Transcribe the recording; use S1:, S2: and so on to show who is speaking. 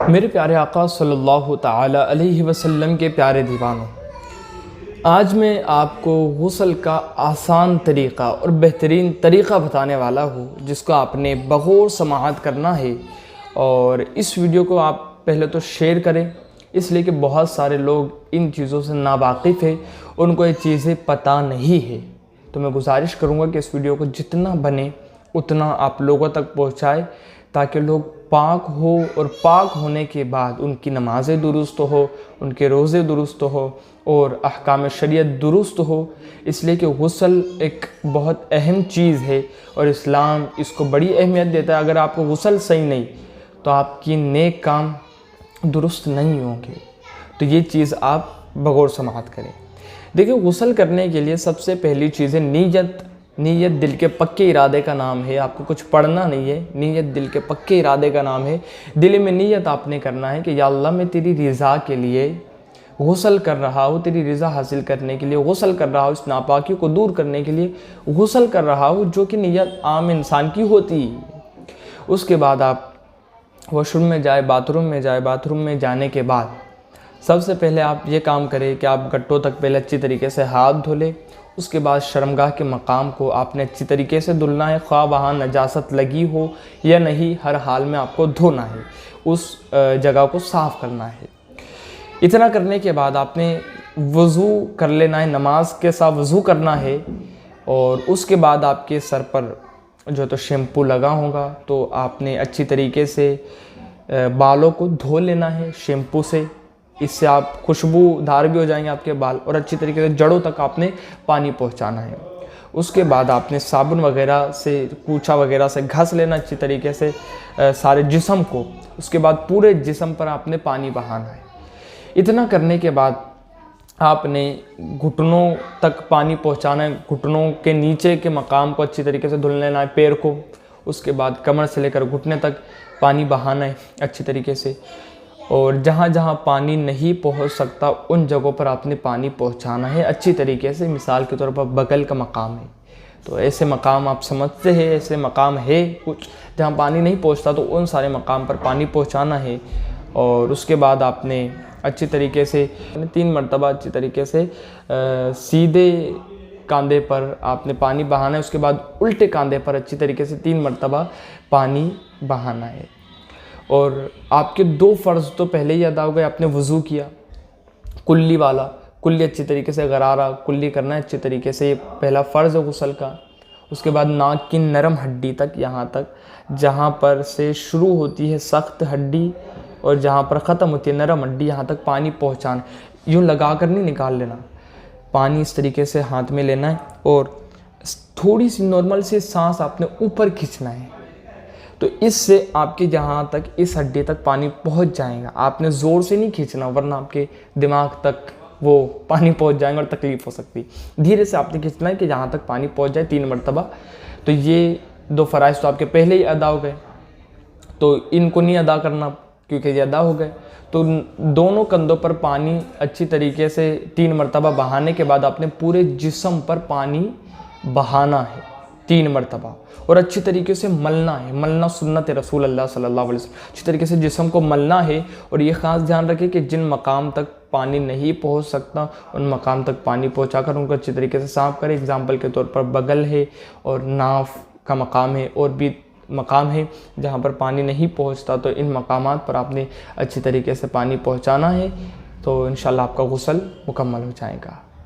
S1: मेरे प्यारे आका सल्लल्लाहु ताला अलैहि वसल्लम के प्यारे दीवानों, आज मैं आपको गुस्ल का आसान तरीक़ा और बेहतरीन तरीक़ा बताने वाला हूँ जिसको आपने बग़ौर समाअत करना है। और इस वीडियो को आप पहले तो शेयर करें, इसलिए कि बहुत सारे लोग इन चीज़ों से नावाकिफ़ है, उनको ये चीज़ें पता नहीं है। तो मैं गुजारिश करूँगा कि इस वीडियो को जितना बने उतना आप लोगों तक पहुँचाए, ताकि लोग पाक हो और पाक होने के बाद उनकी नमाज़ें दुरुस्त हो, उनके रोज़े दुरुस्त हो और अहकाम शरीयत दुरुस्त हो। इसलिए कि गुस्ल एक बहुत अहम चीज़ है और इस्लाम इसको बड़ी अहमियत देता है। अगर आपको गुस्ल सही नहीं तो आपकी नेक काम दुरुस्त नहीं होंगे। तो ये चीज़ आप बग़ौर समाअत करें। देखिए, गुस्ल करने के लिए सबसे पहली चीज़ है नीयत। नीयत दिल के पक्के इरादे का नाम है। आपको कुछ पढ़ना नहीं है, नीयत दिल के पक्के इरादे का नाम है। दिल में नीयत आपने करना है कि या अल्लाह, मैं तेरी रज़ा के लिए गुस्ल कर रहा हूँ, तेरी रज़ा हासिल करने के लिए गुस्ल कर रहा हूँ, इस नापाकी को दूर करने के लिए गुस्ल कर रहा हूँ, जो कि नीयत आम इंसान की होती है। उसके बाद आप वॉशरूम में जाए, बाथरूम में जाए। बाथरूम में जाने के बाद सबसे पहले आप ये काम करें कि आप गट्टों तक पहले अच्छी तरीके से हाथ धो लें। उसके बाद शर्मगाह के मकाम को आपने अच्छी तरीके से धुलना है, ख्वाह वहाँ नजासत लगी हो या नहीं, हर हाल में आपको धोना है, उस जगह को साफ़ करना है। इतना करने के बाद आपने वज़ू कर लेना है, नमाज के साथ वज़ू करना है। और उसके बाद आपके सर पर जो तो शैम्पू लगा होगा, तो आपने अच्छी तरीके से बालों को धो लेना है शैम्पू से। इससे आप खुशबूदार भी हो जाएंगे आपके बाल, और अच्छी तरीके से जड़ों तक आपने पानी पहुंचाना है। उसके बाद आपने साबुन वगैरह से, कूचा वगैरह से घस लेना अच्छी तरीके से सारे जिस्म को। उसके बाद पूरे जिस्म पर आपने पानी बहाना है। इतना करने के बाद आपने घुटनों तक पानी पहुंचाना है। घुटनों के नीचे के मकाम को अच्छी तरीके से धुल लेना है, पैर को। उसके बाद कमर से लेकर घुटने तक पानी बहाना है अच्छी तरीके से। और जहाँ जहाँ पानी नहीं पहुँच सकता उन जगहों पर आपने पानी पहुँचाना है अच्छी तरीके से। मिसाल के तौर पर बगल का मकाम है, तो ऐसे मकाम आप समझते हैं, ऐसे मकाम है कुछ जहाँ पानी नहीं पहुँचता, तो उन सारे मकाम पर पानी पहुँचाना है। और उसके बाद आपने अच्छी तरीके से 3 मरतबा अच्छी तरीके से सीधे कंधे पर आपने पानी बहाना है। उसके बाद उल्टे कंधे पर अच्छी तरीके से 3 मरतबा पानी बहाना है। और आपके 2 फ़र्ज़ तो पहले ही अदा हो गए। आपने वज़ू किया, कुल्ली वाला, कुल्ली अच्छी तरीके से गरारा कुल्ली करना है अच्छी तरीके से, ये पहला फ़र्ज़ है गुस्ल का। उसके बाद नाक की नरम हड्डी तक, यहाँ तक जहाँ पर से शुरू होती है सख्त हड्डी और जहाँ पर ख़त्म होती है नरम हड्डी, यहाँ तक पानी पहुँचाना। यूँ लगा कर नहीं निकाल लेना, पानी इस तरीके से हाथ में लेना है और थोड़ी सी नॉर्मल सी सांस आपने ऊपर खींचना है। तो इससे आपके जहाँ तक इस हड्डी तक पानी पहुँच जाएगा। आपने ज़ोर से नहीं खींचना, वरना आपके दिमाग तक वो पानी पहुँच जाएगा और तकलीफ़ हो सकती। धीरे से आपने खींचना है कि जहाँ तक पानी पहुँच जाए 3 मरतबा। तो ये 2 फ़राइज़ तो आपके पहले ही अदा हो गए, तो इनको नहीं अदा करना क्योंकि ये अदा हो गए। तो दोनों कंधों पर पानी अच्छी तरीके से 3 मरतबा बहाने के बाद आपने पूरे जिस्म पर पानी बहाना है 3 मरतबा, और अच्छी तरीके से मलना है। मलना सुन्नत रसूल अल्लाह सल्लल्लाहु अलैहि वसल्लम। अच्छी तरीके से जिस्म को मलना है। और ये ख़ास ध्यान रखें कि जिन मकाम तक पानी नहीं पहुंच सकता उन मकाम तक पानी पहुंचाकर उनको अच्छी तरीके से साफ़ करें। एग्जाम्पल के तौर पर बगल है और नाफ का मकाम है, और भी मकाम है जहाँ पर पानी नहीं पहुँचता, तो इन मकामात पर आपने अच्छी तरीके से पानी पहुँचाना है। तो इंशाल्लाह आपका गुस्ल मुकम्मल हो जाएगा।